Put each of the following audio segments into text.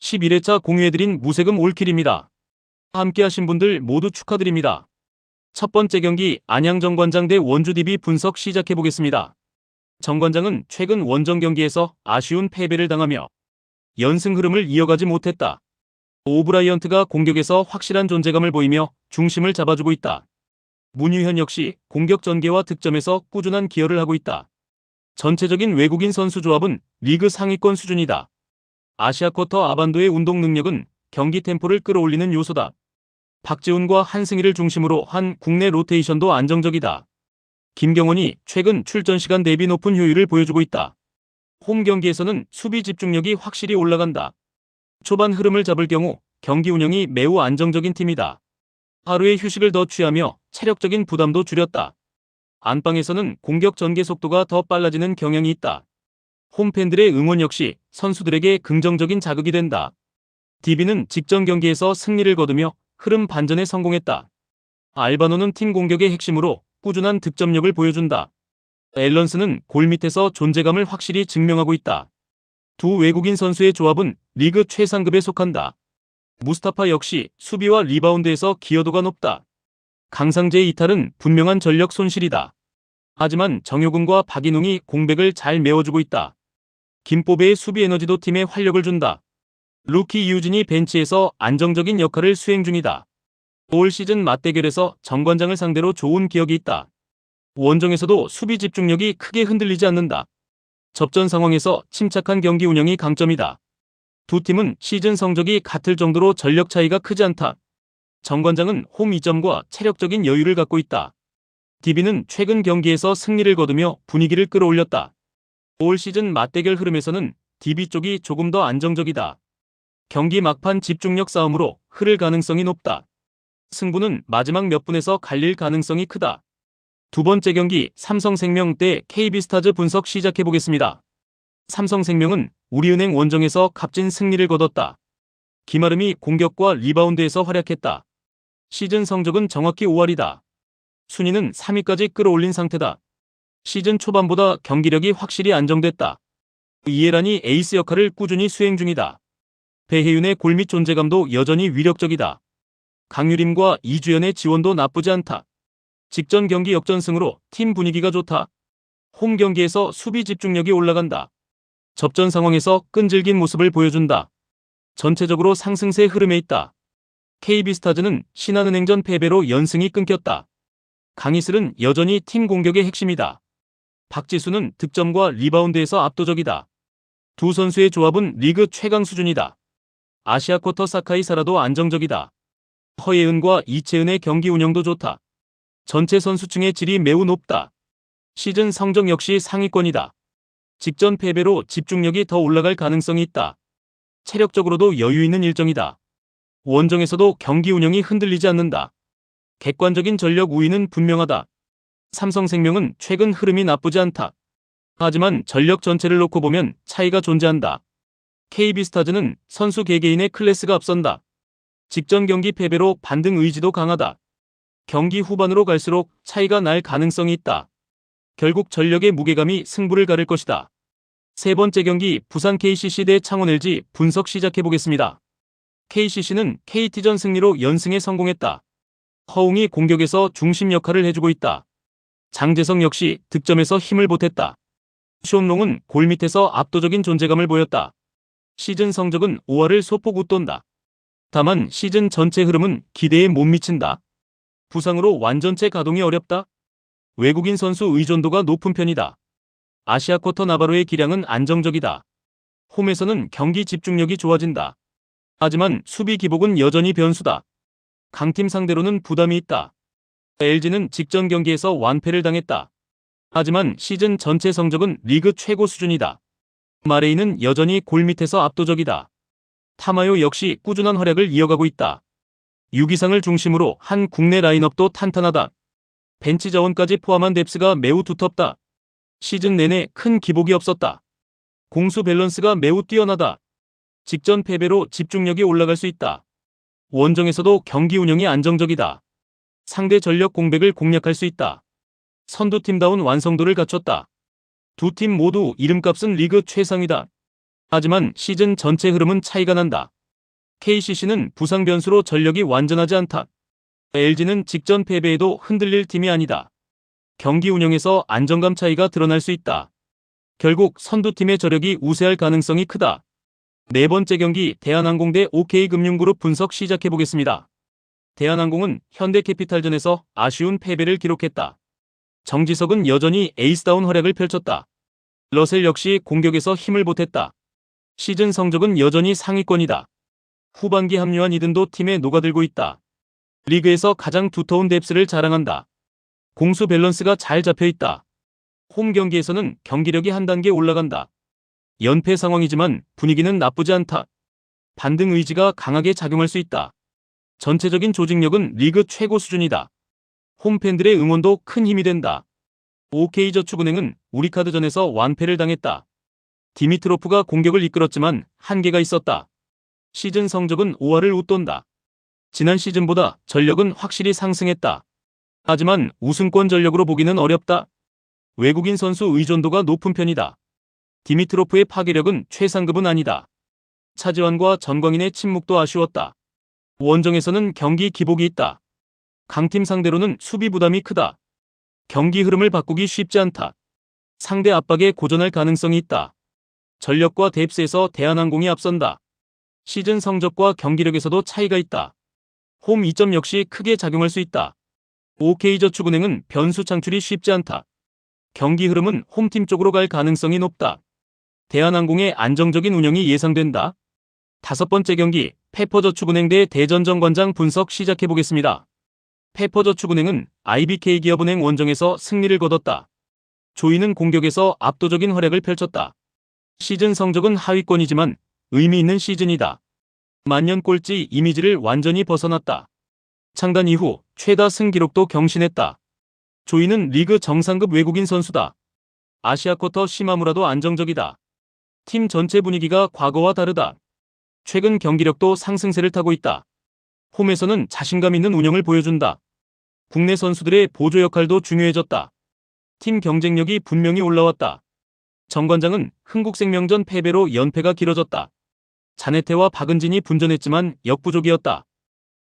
11회차 공유해드린 무세금 올킬입니다. 함께하신 분들 모두 축하드립니다. 첫 번째 경기 안양 정관장 대 원주 DB 분석 시작해보겠습니다. 정관장은 최근 원정 경기에서 아쉬운 패배를 당하며 연승 흐름을 이어가지 못했다. 오브라이언트가 공격에서 확실한 존재감을 보이며 중심을 잡아주고 있다. 문유현 역시 공격 전개와 득점에서 꾸준한 기여를 하고 있다. 전체적인 외국인 선수 조합은 리그 상위권 수준이다. 아시아쿼터 아반도의 운동 능력은 경기 템포를 끌어올리는 요소다. 박재훈과 한승희를 중심으로 한 국내 로테이션도 안정적이다. 김경원이 최근 출전 시간 대비 높은 효율을 보여주고 있다. 홈 경기에서는 수비 집중력이 확실히 올라간다. 초반 흐름을 잡을 경우 경기 운영이 매우 안정적인 팀이다. 하루의 휴식을 더 취하며 체력적인 부담도 줄였다. 안방에서는 공격 전개 속도가 더 빨라지는 경향이 있다. 홈팬들의 응원 역시 선수들에게 긍정적인 자극이 된다. DB는 직전 경기에서 승리를 거두며 흐름 반전에 성공했다. 알바노는 팀 공격의 핵심으로 꾸준한 득점력을 보여준다. 앨런스는 골 밑에서 존재감을 확실히 증명하고 있다. 두 외국인 선수의 조합은 리그 최상급에 속한다. 무스타파 역시 수비와 리바운드에서 기여도가 높다. 강상재의 이탈은 분명한 전력 손실이다. 하지만 정효근과 박인웅이 공백을 잘 메워주고 있다. 김뽀배의 수비 에너지도 팀에 활력을 준다. 루키 이우진이 벤치에서 안정적인 역할을 수행 중이다. 올 시즌 맞대결에서 정관장을 상대로 좋은 기억이 있다. 원정에서도 수비 집중력이 크게 흔들리지 않는다. 접전 상황에서 침착한 경기 운영이 강점이다. 두 팀은 시즌 성적이 같을 정도로 전력 차이가 크지 않다. 정관장은 홈 이점과 체력적인 여유를 갖고 있다. DB는 최근 경기에서 승리를 거두며 분위기를 끌어올렸다. 올 시즌 맞대결 흐름에서는 DB 쪽이 조금 더 안정적이다. 경기 막판 집중력 싸움으로 흐를 가능성이 높다. 승부는 마지막 몇 분에서 갈릴 가능성이 크다. 두 번째 경기 삼성생명 대 KB스타즈 분석 시작해보겠습니다. 삼성생명은 우리은행 원정에서 값진 승리를 거뒀다. 김아름이 공격과 리바운드에서 활약했다. 시즌 성적은 정확히 5할이다. 순위는 3위까지 끌어올린 상태다. 시즌 초반보다 경기력이 확실히 안정됐다. 이해란이 에이스 역할을 꾸준히 수행 중이다. 배혜윤의 골밑 존재감도 여전히 위력적이다. 강유림과 이주연의 지원도 나쁘지 않다. 직전 경기 역전승으로 팀 분위기가 좋다. 홈 경기에서 수비 집중력이 올라간다. 접전 상황에서 끈질긴 모습을 보여준다. 전체적으로 상승세 흐름에 있다. KB스타즈는 신한은행전 패배로 연승이 끊겼다. 강희슬은 여전히 팀 공격의 핵심이다. 박지수는 득점과 리바운드에서 압도적이다. 두 선수의 조합은 리그 최강 수준이다. 아시아쿼터 사카이 사라도 안정적이다. 허예은과 이채은의 경기 운영도 좋다. 전체 선수층의 질이 매우 높다. 시즌 성적 역시 상위권이다. 직전 패배로 집중력이 더 올라갈 가능성이 있다. 체력적으로도 여유 있는 일정이다. 원정에서도 경기 운영이 흔들리지 않는다. 객관적인 전력 우위는 분명하다. 삼성생명은 최근 흐름이 나쁘지 않다. 하지만 전력 전체를 놓고 보면 차이가 존재한다. KB스타즈는 선수 개개인의 클래스가 앞선다. 직전 경기 패배로 반등 의지도 강하다. 경기 후반으로 갈수록 차이가 날 가능성이 있다. 결국 전력의 무게감이 승부를 가를 것이다. 세 번째 경기 부산 KCC 대 창원 LG 분석 시작해보겠습니다. KCC는 KT전 승리로 연승에 성공했다. 허웅이 공격에서 중심 역할을 해주고 있다. 장재성 역시 득점에서 힘을 보탰다. 쇼롱은 골 밑에서 압도적인 존재감을 보였다. 시즌 성적은 5할을 소폭 웃돈다. 다만 시즌 전체 흐름은 기대에 못 미친다. 부상으로 완전체 가동이 어렵다. 외국인 선수 의존도가 높은 편이다. 아시아쿼터 나바로의 기량은 안정적이다. 홈에서는 경기 집중력이 좋아진다. 하지만 수비 기복은 여전히 변수다. 강팀 상대로는 부담이 있다. LG는 직전 경기에서 완패를 당했다. 하지만 시즌 전체 성적은 리그 최고 수준이다. 마레이는 여전히 골 밑에서 압도적이다. 타마요 역시 꾸준한 활약을 이어가고 있다. 6이상을 중심으로 한 국내 라인업도 탄탄하다. 벤치 자원까지 포함한 뎁스가 매우 두텁다. 시즌 내내 큰 기복이 없었다. 공수 밸런스가 매우 뛰어나다. 직전 패배로 집중력이 올라갈 수 있다. 원정에서도 경기 운영이 안정적이다. 상대 전력 공백을 공략할 수 있다. 선두팀다운 완성도를 갖췄다. 두 팀 모두 이름값은 리그 최상이다. 하지만 시즌 전체 흐름은 차이가 난다. KCC는 부상 변수로 전력이 완전하지 않다. LG는 직전 패배에도 흔들릴 팀이 아니다. 경기 운영에서 안정감 차이가 드러날 수 있다. 결국 선두팀의 저력이 우세할 가능성이 크다. 네 번째 경기 대한항공 대 OK금융그룹 분석 시작해보겠습니다. 대한항공은 현대캐피탈전에서 아쉬운 패배를 기록했다. 정지석은 여전히 에이스다운 활약을 펼쳤다. 러셀 역시 공격에서 힘을 보탰다. 시즌 성적은 여전히 상위권이다. 후반기 합류한 이든도 팀에 녹아들고 있다. 리그에서 가장 두터운 뎁스를 자랑한다. 공수 밸런스가 잘 잡혀있다. 홈 경기에서는 경기력이 한 단계 올라간다. 연패 상황이지만 분위기는 나쁘지 않다. 반등 의지가 강하게 작용할 수 있다. 전체적인 조직력은 리그 최고 수준이다. 홈팬들의 응원도 큰 힘이 된다. OK저축은행은 우리카드전에서 완패를 당했다. 디미트로프가 공격을 이끌었지만 한계가 있었다. 시즌 성적은 5할을 웃돈다. 지난 시즌보다 전력은 확실히 상승했다. 하지만 우승권 전력으로 보기는 어렵다. 외국인 선수 의존도가 높은 편이다. 디미트로프의 파괴력은 최상급은 아니다. 차지환과 전광인의 침묵도 아쉬웠다. 원정에서는 경기 기복이 있다. 강팀 상대로는 수비 부담이 크다. 경기 흐름을 바꾸기 쉽지 않다. 상대 압박에 고전할 가능성이 있다. 전력과 뎁스에서 대한항공이 앞선다. 시즌 성적과 경기력에서도 차이가 있다. 홈 이점 역시 크게 작용할 수 있다. OK저축은행은 변수 창출이 쉽지 않다. 경기 흐름은 홈팀 쪽으로 갈 가능성이 높다. 대한항공의 안정적인 운영이 예상된다. 다섯 번째 경기 페퍼저축은행 대 대전정관장 분석 시작해보겠습니다. 페퍼저축은행은 IBK기업은행 원정에서 승리를 거뒀다. 조이는 공격에서 압도적인 활약을 펼쳤다. 시즌 성적은 하위권이지만 의미 있는 시즌이다. 만년 꼴찌 이미지를 완전히 벗어났다. 창단 이후 최다 승 기록도 경신했다. 조이는 리그 정상급 외국인 선수다. 아시아쿼터 시마무라도 안정적이다. 팀 전체 분위기가 과거와 다르다. 최근 경기력도 상승세를 타고 있다. 홈에서는 자신감 있는 운영을 보여준다. 국내 선수들의 보조 역할도 중요해졌다. 팀 경쟁력이 분명히 올라왔다. 정관장은 흥국생명전 패배로 연패가 길어졌다. 자네테와 박은진이 분전했지만 역부족이었다.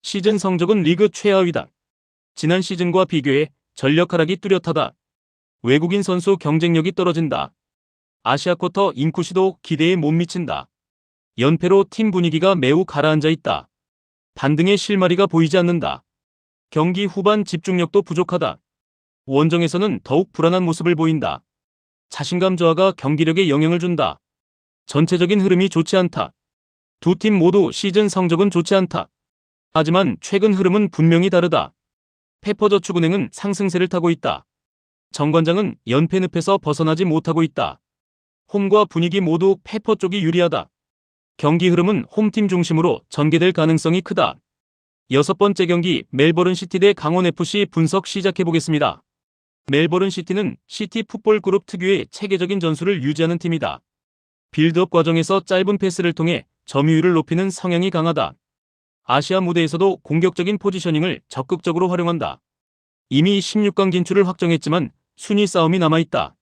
시즌 성적은 리그 최하위다. 지난 시즌과 비교해 전력 하락이 뚜렷하다. 외국인 선수 경쟁력이 떨어진다. 아시아쿼터 인쿠시도 기대에 못 미친다. 연패로 팀 분위기가 매우 가라앉아 있다. 반등의 실마리가 보이지 않는다. 경기 후반 집중력도 부족하다. 원정에서는 더욱 불안한 모습을 보인다. 자신감 저하가 경기력에 영향을 준다. 전체적인 흐름이 좋지 않다. 두 팀 모두 시즌 성적은 좋지 않다. 하지만 최근 흐름은 분명히 다르다. 페퍼저축은행은 상승세를 타고 있다. 정관장은 연패 늪에서 벗어나지 못하고 있다. 홈과 분위기 모두 페퍼 쪽이 유리하다. 경기 흐름은 홈팀 중심으로 전개될 가능성이 크다. 여섯 번째 경기 멜버른 시티 대 강원FC 분석 시작해보겠습니다. 멜버른 시티는 시티 풋볼 그룹 특유의 체계적인 전술을 유지하는 팀이다. 빌드업 과정에서 짧은 패스를 통해 점유율을 높이는 성향이 강하다. 아시아 무대에서도 공격적인 포지셔닝을 적극적으로 활용한다. 이미 16강 진출을 확정했지만 순위 싸움이 남아있다.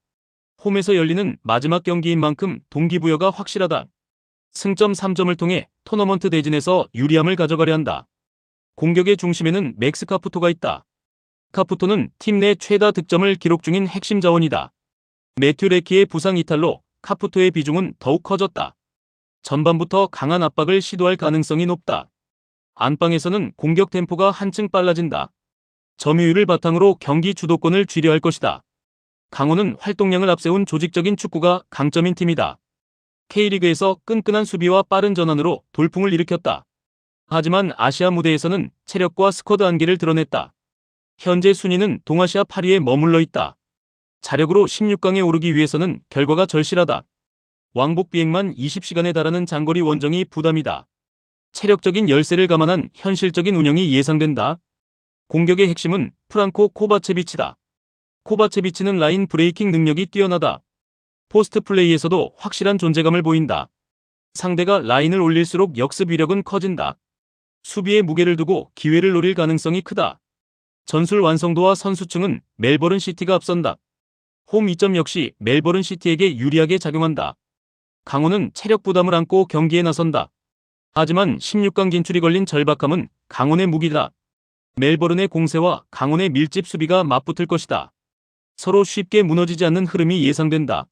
홈에서 열리는 마지막 경기인 만큼 동기부여가 확실하다. 승점 3점을 통해 토너먼트 대진에서 유리함을 가져가려 한다. 공격의 중심에는 맥스 카푸토가 있다. 카푸토는 팀 내 최다 득점을 기록 중인 핵심 자원이다. 매튜 레키의 부상 이탈로 카푸토의 비중은 더욱 커졌다. 전반부터 강한 압박을 시도할 가능성이 높다. 안방에서는 공격 템포가 한층 빨라진다. 점유율을 바탕으로 경기 주도권을 쥐려 할 것이다. 강원은 활동량을 앞세운 조직적인 축구가 강점인 팀이다. K리그에서 끈끈한 수비와 빠른 전환으로 돌풍을 일으켰다. 하지만 아시아 무대에서는 체력과 스쿼드 한계를 드러냈다. 현재 순위는 동아시아 8위에 머물러 있다. 자력으로 16강에 오르기 위해서는 결과가 절실하다. 왕복 비행만 20시간에 달하는 장거리 원정이 부담이다. 체력적인 열세를 감안한 현실적인 운영이 예상된다. 공격의 핵심은 프랑코 코바체비치다. 코바체비치는 라인 브레이킹 능력이 뛰어나다. 포스트 플레이에서도 확실한 존재감을 보인다. 상대가 라인을 올릴수록 역습 위력은 커진다. 수비에 무게를 두고 기회를 노릴 가능성이 크다. 전술 완성도와 선수층은 멜버른 시티가 앞선다. 홈 이점 역시 멜버른 시티에게 유리하게 작용한다. 강원은 체력 부담을 안고 경기에 나선다. 하지만 16강 진출이 걸린 절박함은 강원의 무기다. 멜버른의 공세와 강원의 밀집 수비가 맞붙을 것이다. 서로 쉽게 무너지지 않는 흐름이 예상된다.